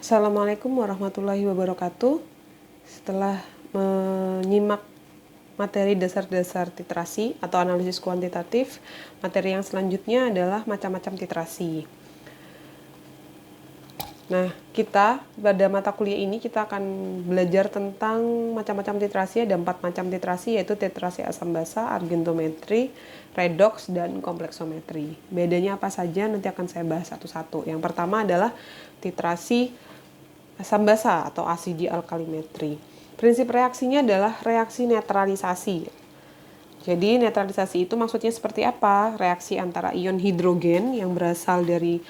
Assalamualaikum warahmatullahi wabarakatuh. Setelah menyimak materi dasar-dasar titrasi atau analisis kuantitatif, materi yang selanjutnya adalah macam-macam titrasi. Nah, kita pada mata kuliah ini kita akan belajar tentang macam-macam titrasi. Ada 4 macam titrasi, yaitu titrasi asam basa, argentometri, redox, dan kompleksometri. Bedanya apa saja nanti akan saya bahas satu-satu. Yang pertama adalah titrasi asam basa atau asidi alkalimetri. Prinsip reaksinya adalah reaksi netralisasi. Jadi netralisasi itu maksudnya seperti apa? Reaksi antara ion hidrogen yang berasal dari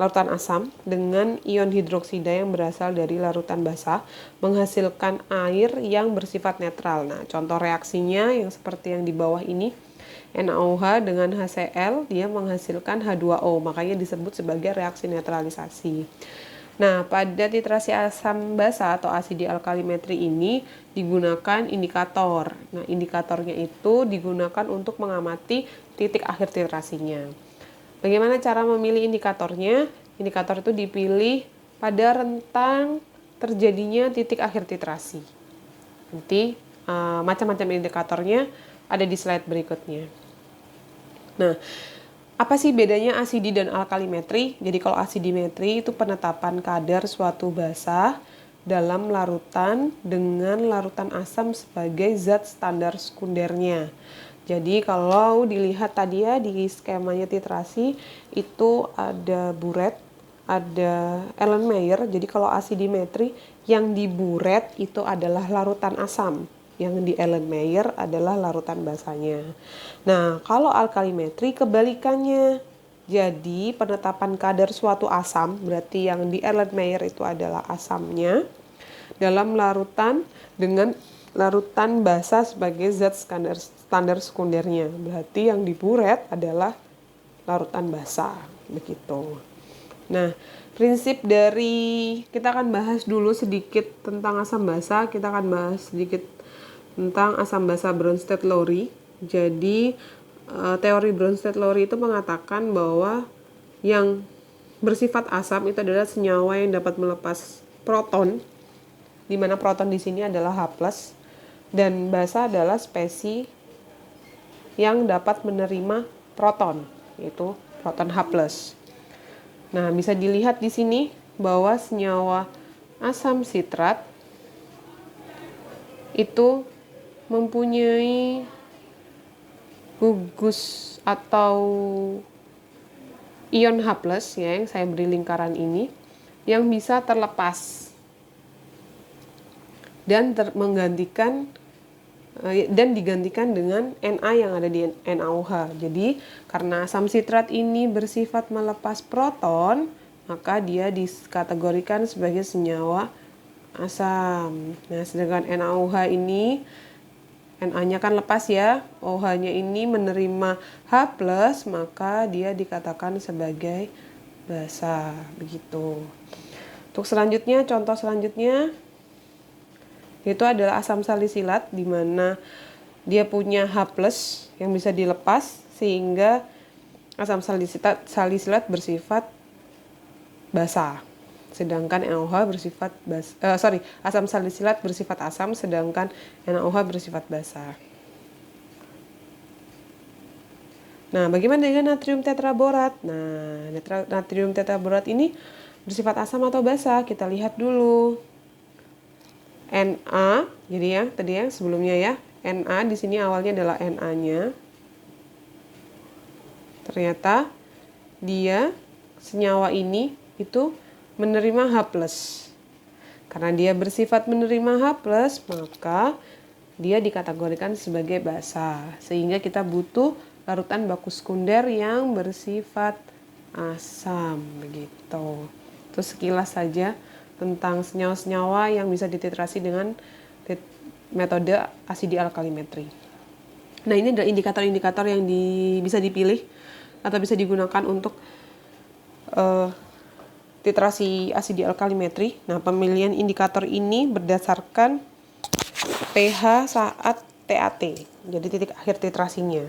larutan asam dengan ion hidroksida yang berasal dari larutan basa menghasilkan air yang bersifat netral. Nah, contoh reaksinya yang seperti yang di bawah ini, NaOH dengan HCl, dia menghasilkan H2O, makanya disebut sebagai reaksi netralisasi. Nah, pada titrasi asam basa atau asidi alkalimetri ini digunakan indikator. Nah, indikatornya itu digunakan untuk mengamati titik akhir titrasinya. Bagaimana cara memilih indikatornya? Indikator itu dipilih pada rentang terjadinya titik akhir titrasi. Nanti macam-macam indikatornya ada di slide berikutnya. Nah, apa sih bedanya asidi dan alkalimetri? Jadi kalau asidimetri itu penetapan kadar suatu basa dalam larutan dengan larutan asam sebagai zat standar sekundernya. Jadi kalau dilihat tadi ya di skemanya titrasi itu ada buret, ada Erlenmeyer. Jadi kalau asidimetri yang di buret itu adalah larutan asam. Yang di Erlenmeyer adalah larutan basanya. Nah, kalau alkalimetri kebalikannya. Jadi, penetapan kadar suatu asam, berarti yang di Erlenmeyer itu adalah asamnya, dalam larutan dengan larutan basa sebagai zat standar sekundernya. Berarti yang di buret adalah larutan basa, begitu. Nah, prinsip dari, kita akan bahas dulu sedikit tentang asam basa, kita akan bahas sedikit tentang asam basa Bronsted-Lowry. Jadi teori Bronsted-Lowry itu mengatakan bahwa yang bersifat asam itu adalah senyawa yang dapat melepas proton, di mana proton di sini adalah H+, dan basa adalah spesies yang dapat menerima proton, yaitu proton H+. Nah, bisa dilihat di sini bahwa senyawa asam sitrat itu mempunyai gugus atau ion H+ ya, yang saya beri lingkaran ini, yang bisa terlepas dan digantikan dengan Na yang ada di NaOH. Jadi karena asam sitrat ini bersifat melepas proton, maka dia dikategorikan sebagai senyawa asam. Nah, sedangkan NaOH ini Na-nya kan lepas ya, OH-nya ini menerima H+, maka dia dikatakan sebagai basa, begitu. Untuk selanjutnya, contoh selanjutnya itu adalah asam salisilat, di mana dia punya H+ yang bisa dilepas, sehingga asam salisilat bersifat basa. Sedangkan NaOH bersifat asam salisilat bersifat asam, sedangkan NaOH bersifat basa. Nah, bagaimana dengan natrium tetraborat? Nah, natrium tetraborat ini bersifat asam atau basa? Kita lihat dulu. Na, jadi ya, tadi yang sebelumnya ya, Na di sini awalnya adalah Na-nya. Ternyata dia senyawa ini itu menerima H+. Karena dia bersifat menerima H+, maka dia dikategorikan sebagai basa. Sehingga kita butuh larutan baku sekunder yang bersifat asam, begitu. Itu sekilas saja tentang senyawa-senyawa yang bisa dititrasi dengan metode asidi alkalimetri. Nah, ini adalah indikator-indikator yang bisa dipilih atau bisa digunakan untuk titrasi asidi alkalimetri. Nah, pemilihan indikator ini berdasarkan pH saat TAT, jadi titik akhir titrasinya.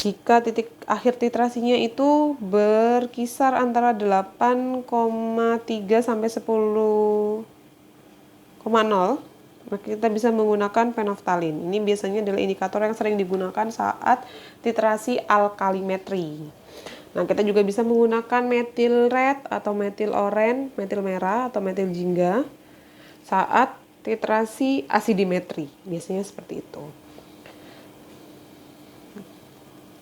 jika titik akhir titrasinya itu berkisar antara 8,3 sampai 10,0, maka kita bisa menggunakan fenolftalin. Ini biasanya adalah indikator yang sering digunakan saat titrasi alkalimetri. Nah, kita juga bisa menggunakan metil red atau metil orange, metil merah atau metil jingga saat titrasi asidimetri. Biasanya seperti itu.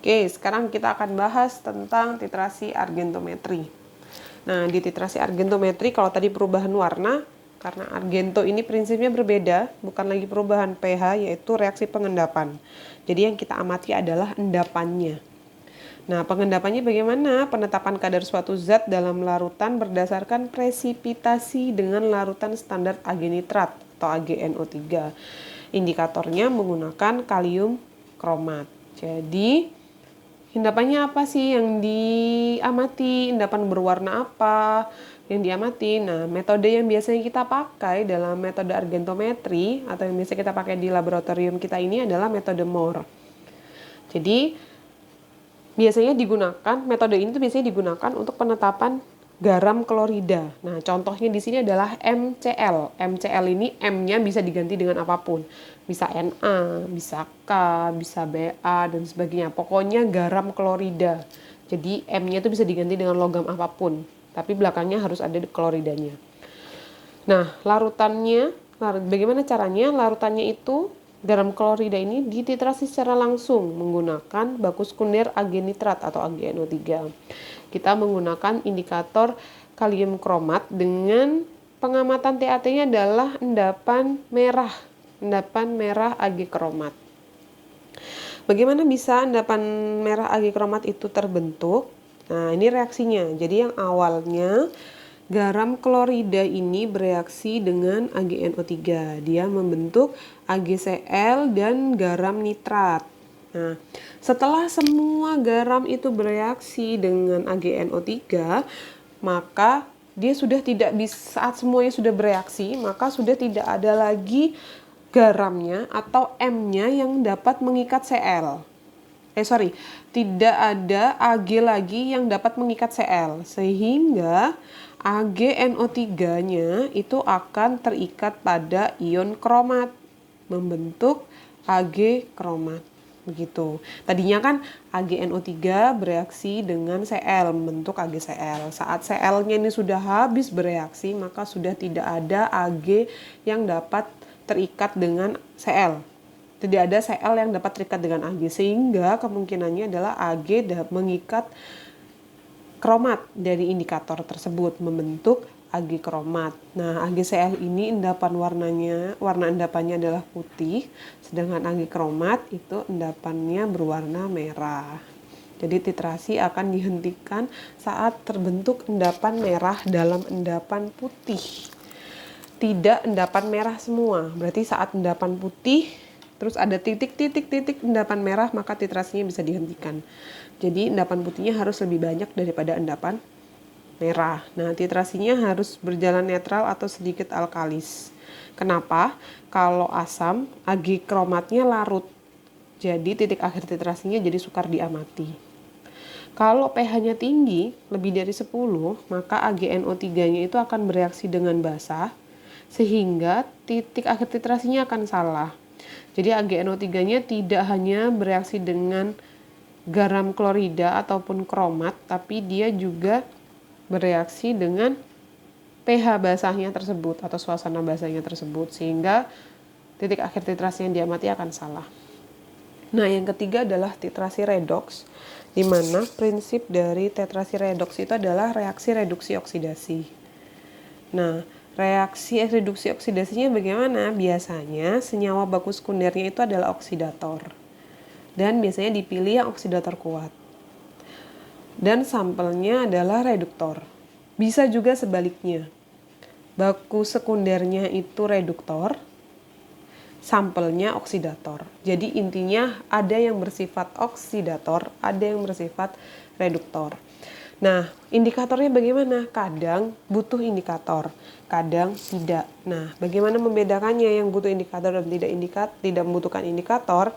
Oke, sekarang kita akan bahas tentang titrasi argentometri. Nah, di titrasi argentometri kalau tadi perubahan warna, karena argento ini prinsipnya berbeda, bukan lagi perubahan pH, yaitu reaksi pengendapan. Jadi yang kita amati adalah endapannya. Nah, pengendapannya bagaimana? Penetapan kadar suatu zat dalam larutan berdasarkan presipitasi dengan larutan standar Ag nitrat atau AgNO3. Indikatornya menggunakan kalium kromat. Jadi, endapannya apa sih yang diamati? Endapan berwarna apa yang diamati? Nah, metode yang biasanya kita pakai dalam metode argentometri atau yang biasa kita pakai di laboratorium kita ini adalah metode Mohr. Jadi, metode ini tuh biasanya digunakan untuk penetapan garam klorida. Nah, contohnya di sini adalah MCl. MCl ini M-nya bisa diganti dengan apapun. Bisa Na, bisa K, bisa Ba, dan sebagainya. Pokoknya garam klorida. Jadi M-nya itu bisa diganti dengan logam apapun. Tapi belakangnya harus ada kloridanya. Nah, bagaimana caranya? Larutannya itu garam klorida ini dititrasi secara langsung menggunakan baku sekunder Ag nitrat atau AgNO3. Kita menggunakan indikator kalium kromat dengan pengamatan TAT-nya adalah endapan merah Ag kromat. Bagaimana bisa endapan merah Ag kromat itu terbentuk? Nah, ini reaksinya. Jadi yang awalnya garam klorida ini bereaksi dengan AgNO3. Dia membentuk AgCl dan garam nitrat. Nah, setelah semua garam itu bereaksi dengan AgNO3, maka dia sudah tidak bisa, saat semuanya sudah bereaksi, maka sudah tidak ada lagi garamnya atau M-nya yang dapat mengikat Cl. Tidak ada Ag lagi yang dapat mengikat Cl, sehingga AgNO3-nya itu akan terikat pada ion kromat, membentuk Ag kromat. Begitu. Tadinya kan AgNO3 bereaksi dengan Cl, membentuk AgCl. Saat Cl-nya ini sudah habis bereaksi, maka sudah tidak ada Ag yang dapat terikat dengan Cl. Tidak ada Cl yang dapat terikat dengan Ag, sehingga kemungkinannya adalah Ag mengikat kromat dari indikator tersebut, membentuk Ag kromat. Nah, AgCl ini warna endapannya adalah putih, sedangkan Ag kromat itu endapannya berwarna merah. Jadi titrasi akan dihentikan saat terbentuk endapan merah dalam endapan putih. Tidak endapan merah semua, berarti saat endapan putih terus ada titik-titik endapan merah, maka titrasinya bisa dihentikan. Jadi endapan putihnya harus lebih banyak daripada endapan merah. Nah, titrasinya harus berjalan netral atau sedikit alkalis. Kenapa? Kalau asam, Ag kromatnya larut. Jadi titik akhir titrasinya jadi sukar diamati. Kalau pH-nya tinggi, lebih dari 10, maka AgNO3-nya itu akan bereaksi dengan basah, sehingga titik akhir titrasinya akan salah. Jadi AgNO3-nya tidak hanya bereaksi dengan garam klorida ataupun kromat, tapi dia juga bereaksi dengan pH basahnya tersebut atau suasana basahnya tersebut, sehingga titik akhir titrasi yang diamati akan salah. Nah, yang ketiga adalah titrasi redoks, di mana prinsip dari titrasi redoks itu adalah reaksi reduksi oksidasi. Nah, reaksi reduksi oksidasinya bagaimana? Biasanya senyawa baku sekundernya itu adalah oksidator. Dan biasanya dipilih yang oksidator kuat. Dan sampelnya adalah reduktor. Bisa juga sebaliknya. Baku sekundernya itu reduktor, sampelnya oksidator. Jadi intinya ada yang bersifat oksidator, ada yang bersifat reduktor. Nah, indikatornya bagaimana? Kadang butuh indikator, kadang tidak. Nah, bagaimana membedakannya yang butuh indikator dan tidak membutuhkan indikator?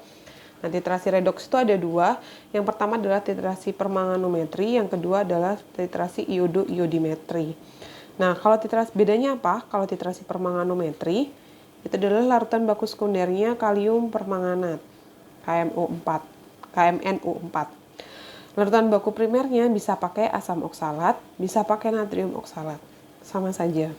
Nah, titrasi redoks itu ada dua. Yang pertama adalah titrasi permanganometri, yang kedua adalah titrasi iodo-iodimetri. Nah, kalau titrasi bedanya apa? Kalau titrasi permanganometri itu adalah larutan baku sekundernya kalium permanganat, KMNO4. Larutan baku primernya bisa pakai asam oksalat, bisa pakai natrium oksalat. Sama saja.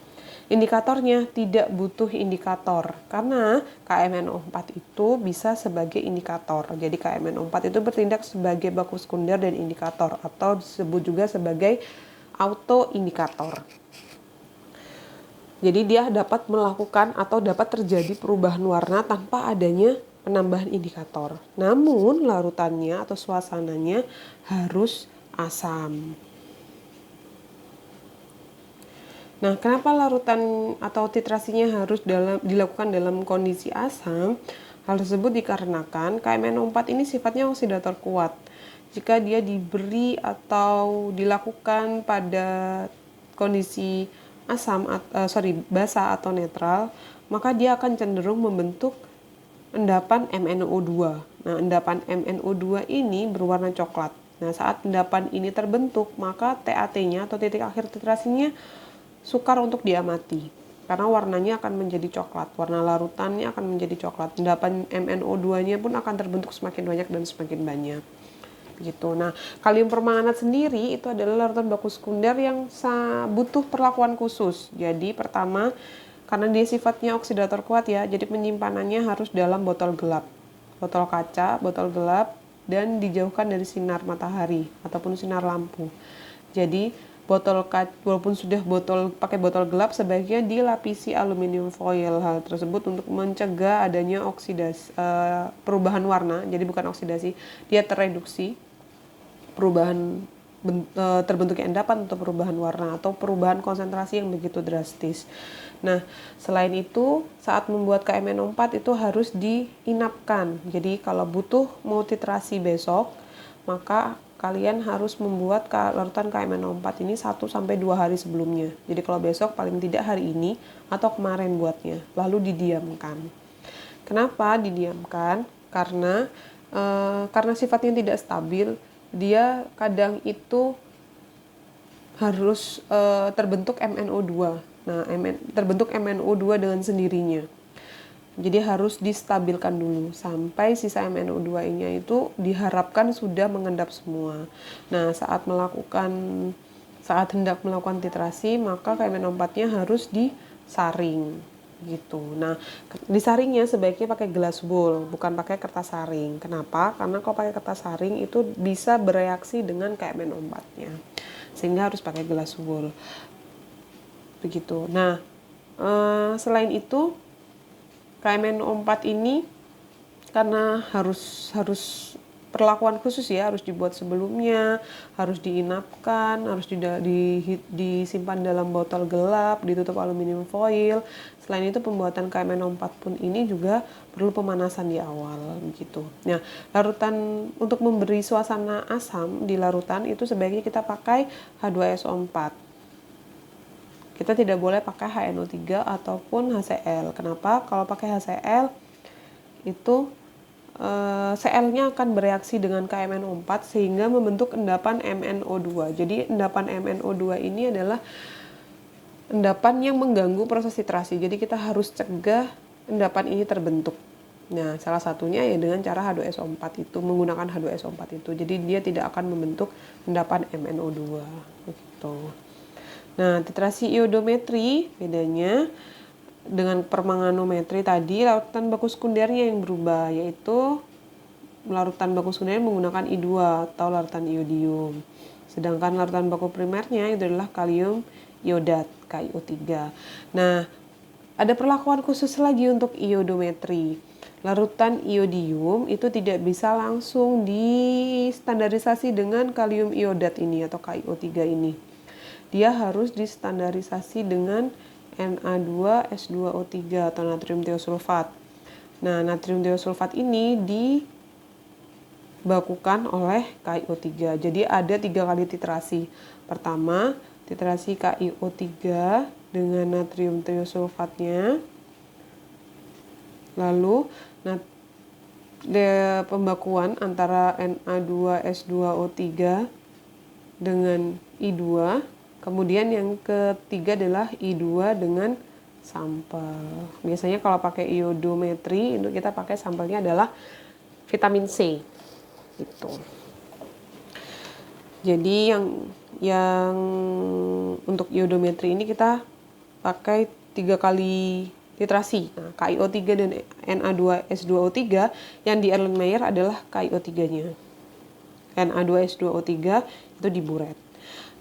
Indikatornya tidak butuh indikator karena KMNO4 itu bisa sebagai indikator. Jadi KMNO4 itu bertindak sebagai baku sekunder dan indikator atau disebut juga sebagai autoindikator. Jadi dia dapat melakukan atau dapat terjadi perubahan warna tanpa adanya penambahan indikator. Namun larutannya atau suasananya harus asam. Nah, kenapa larutan atau titrasinya harus dilakukan dalam kondisi asam? Hal tersebut dikarenakan KMNO4 ini sifatnya oksidator kuat. Jika dia diberi atau dilakukan pada kondisi basa atau netral, maka dia akan cenderung membentuk endapan MnO2. Nah, endapan MnO2 ini berwarna coklat. Nah, saat endapan ini terbentuk, maka TAT-nya atau titik akhir titrasinya sukar untuk diamati karena warnanya akan menjadi coklat, warna larutannya akan menjadi coklat, endapan MnO2-nya pun akan terbentuk semakin banyak dan semakin banyak. Begitu. Nah, kalium permanganat sendiri itu adalah larutan baku sekunder yang butuh perlakuan khusus. Jadi pertama, karena dia sifatnya oksidator kuat ya, jadi penyimpanannya harus dalam botol gelap, botol kaca, botol gelap, dan dijauhkan dari sinar matahari ataupun sinar lampu. Jadi botol kaca, walaupun sudah pakai botol gelap, sebaiknya dilapisi aluminium foil. Hal tersebut untuk mencegah adanya oksidasi, perubahan warna. Jadi bukan oksidasi, dia tereduksi perubahan terbentuknya endapan atau perubahan warna atau perubahan konsentrasi yang begitu drastis. Nah, selain itu saat membuat KMNO4 itu harus diinapkan. Jadi kalau butuh mau titrasi besok, maka kalian harus membuat larutan KMNO4 ini 1-2 hari sebelumnya. Jadi kalau besok paling tidak hari ini atau kemarin buatnya, lalu didiamkan. Kenapa didiamkan? Karena sifatnya tidak stabil, dia kadang itu harus terbentuk MnO2. Nah, terbentuk MnO2 dengan sendirinya. Jadi harus distabilkan dulu sampai sisa MnO2-nya itu diharapkan sudah mengendap semua. Nah, saat hendak melakukan titrasi, maka KMNO4-nya harus disaring gitu. Nah, disaringnya sebaiknya pakai gelas bowl, bukan pakai kertas saring. Kenapa? Karena kalau pakai kertas saring itu bisa bereaksi dengan KMNO4-nya. Sehingga harus pakai gelas bowl. Begitu. Nah, selain itu KMNO4 ini karena harus perlakuan khusus ya, harus dibuat sebelumnya, harus diinapkan, harus disimpan dalam botol gelap, ditutup aluminium foil. Selain itu pembuatan KMNO4 pun ini juga perlu pemanasan di awal begitu. Nah, larutan untuk memberi suasana asam di larutan itu sebaiknya kita pakai H2SO4. Kita tidak boleh pakai HNO3 ataupun HCl. Kenapa? Kalau pakai HCl itu Cl-nya akan bereaksi dengan KMNO4 sehingga membentuk endapan MnO2. Jadi endapan MnO2 ini adalah endapan yang mengganggu proses titrasi. Jadi kita harus cegah endapan ini terbentuk. Nah, salah satunya ya dengan cara H2SO4 itu, menggunakan H2SO4 itu. Jadi dia tidak akan membentuk endapan MnO2 begitu. Nah, titrasi iodometri bedanya dengan permanganometri tadi, larutan baku sekundernya yang berubah, yaitu larutan baku sekunder menggunakan I2 atau larutan iodium. Sedangkan larutan baku primernya itu adalah kalium iodat, KiO3. Nah, ada perlakuan khusus lagi untuk iodometri. Larutan iodium itu tidak bisa langsung distandarisasi dengan kalium iodat ini atau KiO3 ini. Dia harus distandarisasi dengan Na2S2O3 atau natrium tiosulfat. Nah, natrium tiosulfat ini dibakukan oleh KiO3. Jadi ada 3 kali titrasi. Pertama, titrasi KiO3 dengan natrium tiosulfatnya. Lalu pembakuan antara Na2S2O3 dengan I2. Kemudian yang ketiga adalah I2 dengan sampel. Biasanya kalau pakai iodometri, untuk kita pakai sampelnya adalah vitamin C. Gitu. Jadi yang untuk iodometri ini kita pakai 3 kali titrasi. Nah, KiO3 dan Na2S2O3 yang di Erlenmeyer adalah KiO3-nya. Na2S2O3 itu di buret.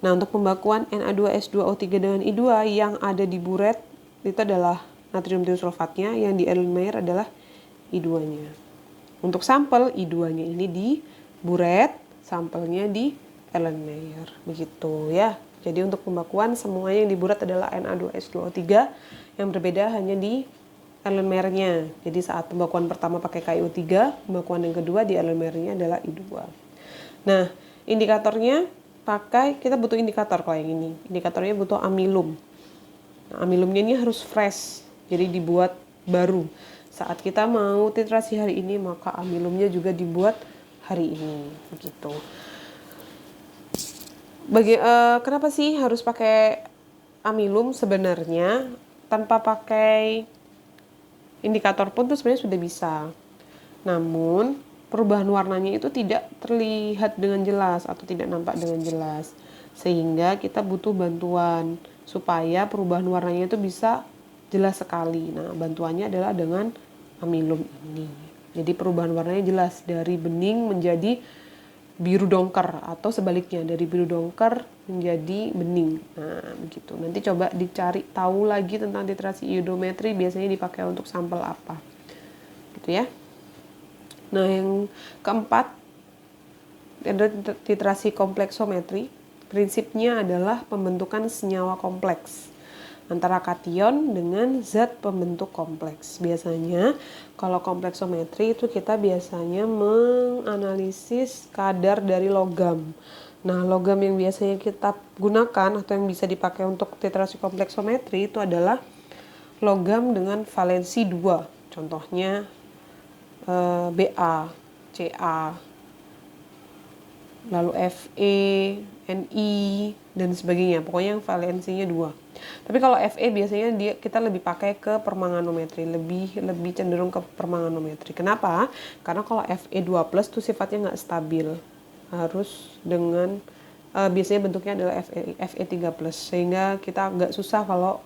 Nah, untuk pembakuan Na2S2O3 dengan I2 yang ada di buret itu adalah natrium tiosulfatnya, yang di Erlenmeyer adalah I2-nya. Untuk sampel I2-nya ini di buret, sampelnya di Erlenmeyer. Begitu ya. Jadi untuk pembakuan semuanya yang di buret adalah Na2S2O3, yang berbeda hanya di Erlenmeyer-nya. Jadi saat pembakuan pertama pakai KiO3, pembakuan yang kedua di Erlenmeyer-nya adalah I2. Nah, indikatornya kita butuh indikator kalau yang ini. Indikatornya butuh amilum. Nah, amilumnya ini harus fresh, jadi dibuat baru. Saat kita mau titrasi hari ini, maka amilumnya juga dibuat hari ini. Begitu. Kenapa sih harus pakai amilum? Sebenarnya tanpa pakai indikator pun tuh sebenarnya sudah bisa. Namun perubahan warnanya itu tidak terlihat dengan jelas atau tidak nampak dengan jelas, sehingga kita butuh bantuan supaya perubahan warnanya itu bisa jelas sekali. Nah, bantuannya adalah dengan amilum ini. Jadi perubahan warnanya jelas dari bening menjadi biru dongker, atau sebaliknya dari biru dongker menjadi bening. Nah, begitu. Nanti coba dicari tahu lagi tentang titrasi iodometri, biasanya dipakai untuk sampel apa. Gitu ya. Nah, yang keempat adalah titrasi kompleksometri. Prinsipnya adalah pembentukan senyawa kompleks antara kation dengan zat pembentuk kompleks. Biasanya kalau kompleksometri itu kita biasanya menganalisis kadar dari logam. Nah, logam yang biasanya kita gunakan atau yang bisa dipakai untuk titrasi kompleksometri itu adalah logam dengan valensi 2. Contohnya Ba, Ca, lalu Fe, Ni, dan sebagainya. Pokoknya yang valensinya 2. Tapi kalau Fe biasanya kita lebih pakai ke permanganometri, lebih cenderung ke permanganometri. Kenapa? Karena kalau Fe2+ tuh sifatnya nggak stabil. Harus dengan biasanya bentuknya adalah Fe3+, sehingga kita agak susah kalau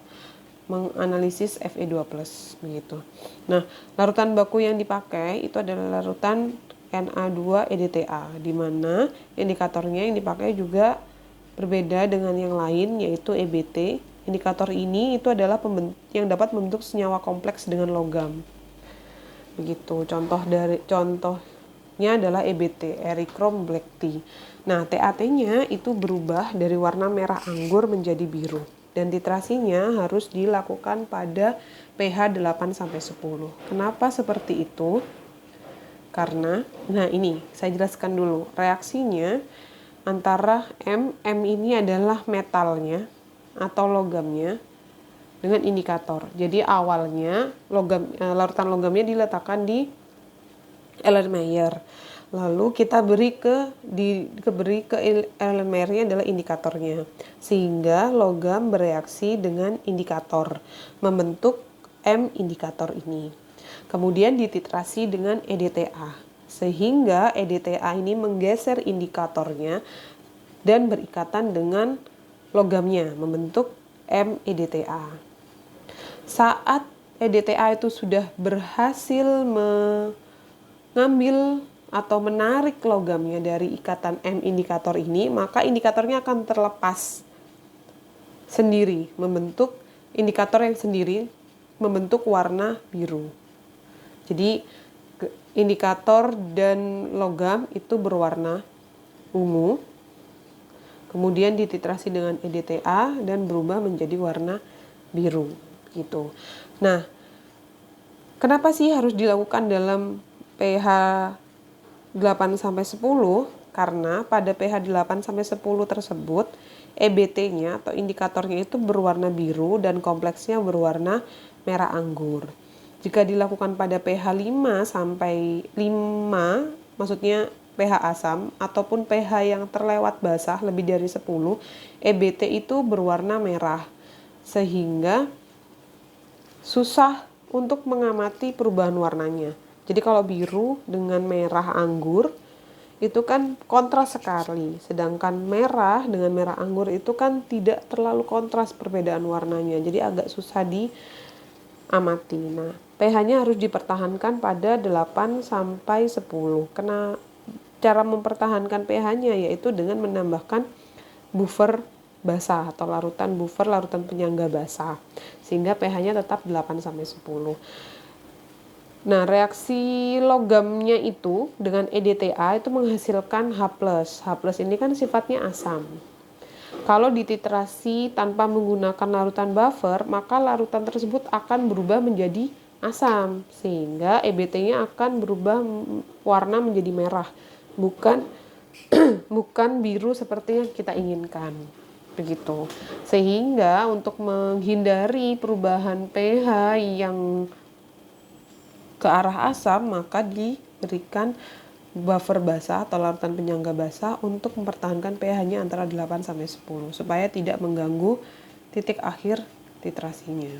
menganalisis Fe2+, begitu. Nah, larutan baku yang dipakai itu adalah larutan Na2-EDTA, di mana indikatornya yang dipakai juga berbeda dengan yang lain, yaitu EBT. Indikator ini itu adalah yang dapat membentuk senyawa kompleks dengan logam. Begitu. Contohnya adalah EBT, Erythrom Black Tea. Nah, TAT-nya itu berubah dari warna merah anggur menjadi biru. Dan titrasinya harus dilakukan pada pH 8-10. Kenapa seperti itu? Karena, nah ini saya jelaskan dulu. Reaksinya antara M ini adalah metalnya atau logamnya dengan indikator. Jadi awalnya larutan logamnya diletakkan di Erlenmeyer. Lalu kita beri ke Erlenmeyer-nya adalah indikatornya, sehingga logam bereaksi dengan indikator membentuk M indikator ini. Kemudian dititrasi dengan EDTA, sehingga EDTA ini menggeser indikatornya dan berikatan dengan logamnya membentuk M EDTA. Saat EDTA itu sudah berhasil mengambil atau menarik logamnya dari ikatan M indikator ini, maka indikatornya akan terlepas sendiri, membentuk indikator yang sendiri membentuk warna biru. Jadi indikator dan logam itu berwarna ungu, kemudian dititrasi dengan EDTA dan berubah menjadi warna biru gitu. Nah, kenapa sih harus dilakukan dalam pH 8-10? Karena pada pH 8-10 tersebut EBT-nya atau indikatornya itu berwarna biru dan kompleksnya berwarna merah anggur. Jika dilakukan pada pH 5 sampai 5, maksudnya pH asam ataupun pH yang terlewat basah lebih dari 10, EBT itu berwarna merah sehingga susah untuk mengamati perubahan warnanya. Jadi kalau biru dengan merah anggur itu kan kontras sekali, sedangkan merah dengan merah anggur itu kan tidak terlalu kontras perbedaan warnanya, jadi agak susah diamati. Nah, pH-nya harus dipertahankan pada 8 sampai 10. Karena cara mempertahankan pH-nya yaitu dengan menambahkan buffer basah atau larutan penyangga basah sehingga pH-nya tetap 8 sampai 10. Nah, reaksi logamnya itu dengan EDTA itu menghasilkan H+. H+ ini kan sifatnya asam. Kalau dititrasi tanpa menggunakan larutan buffer, maka larutan tersebut akan berubah menjadi asam, sehingga EBT-nya akan berubah warna menjadi merah, bukan biru seperti yang kita inginkan. Begitu. Sehingga untuk menghindari perubahan pH yang ke arah asam, maka diberikan buffer basah atau larutan penyangga basah untuk mempertahankan pH-nya antara 8 sampai 10 supaya tidak mengganggu titik akhir titrasinya.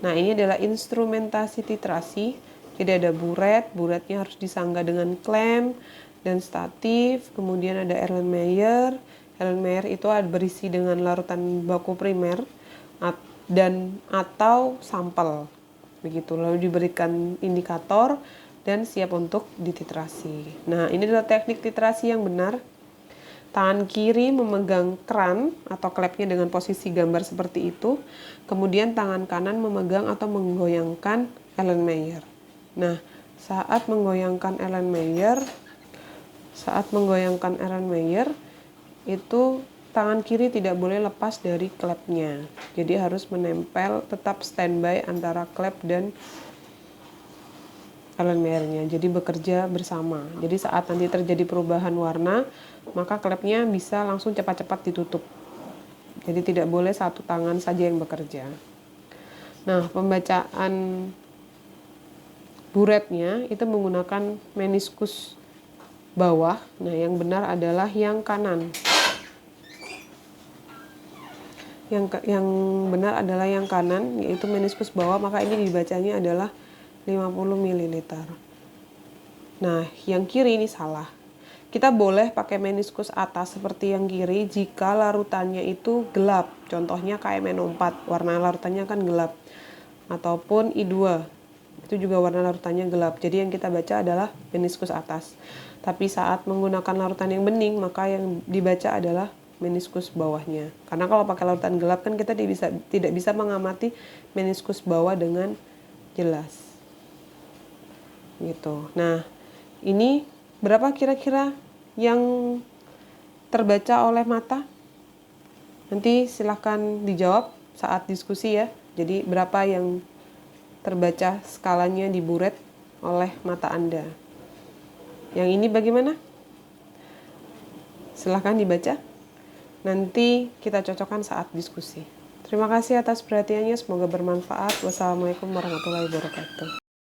Nah, ini adalah instrumentasi titrasi. Jadi ada buretnya harus disangga dengan klem dan statif. Kemudian ada Erlenmeyer. Erlenmeyer itu berisi dengan larutan baku primer dan atau sampel. Begitu, lalu diberikan indikator dan siap untuk dititrasi. Nah, ini adalah teknik titrasi yang benar. Tangan kiri memegang keran atau klepnya dengan posisi gambar seperti itu. Kemudian tangan kanan memegang atau menggoyangkan Erlenmeyer. Nah, saat menggoyangkan Erlenmeyer itu tangan kiri tidak boleh lepas dari klepnya. Jadi harus menempel, tetap standby antara klep dan Erlenmeyer-nya. Jadi bekerja bersama. Jadi saat nanti terjadi perubahan warna, maka klepnya bisa langsung cepat-cepat ditutup. Jadi tidak boleh satu tangan saja yang bekerja. Nah, pembacaan buretnya itu menggunakan meniskus bawah. Nah, yang benar adalah yang kanan. Yang benar adalah yang kanan, yaitu meniskus bawah, maka ini dibacanya adalah 50 ml. Nah, yang kiri ini salah. Kita boleh pakai meniskus atas seperti yang kiri jika larutannya itu gelap. Contohnya KMNO4, warna larutannya kan gelap. Ataupun I2, itu juga warna larutannya gelap. Jadi yang kita baca adalah meniskus atas. Tapi saat menggunakan larutan yang bening, maka yang dibaca adalah meniskus bawahnya. Karena kalau pakai larutan gelap kan kita tidak bisa mengamati meniskus bawah dengan jelas. Gitu. Nah, ini berapa kira-kira yang terbaca oleh mata? Nanti silahkan dijawab saat diskusi ya. Jadi berapa yang terbaca skalanya di buret oleh mata Anda? Yang ini bagaimana? Silahkan dibaca. Nanti kita cocokkan saat diskusi. Terima kasih atas perhatiannya, semoga bermanfaat. Wassalamualaikum warahmatullahi wabarakatuh.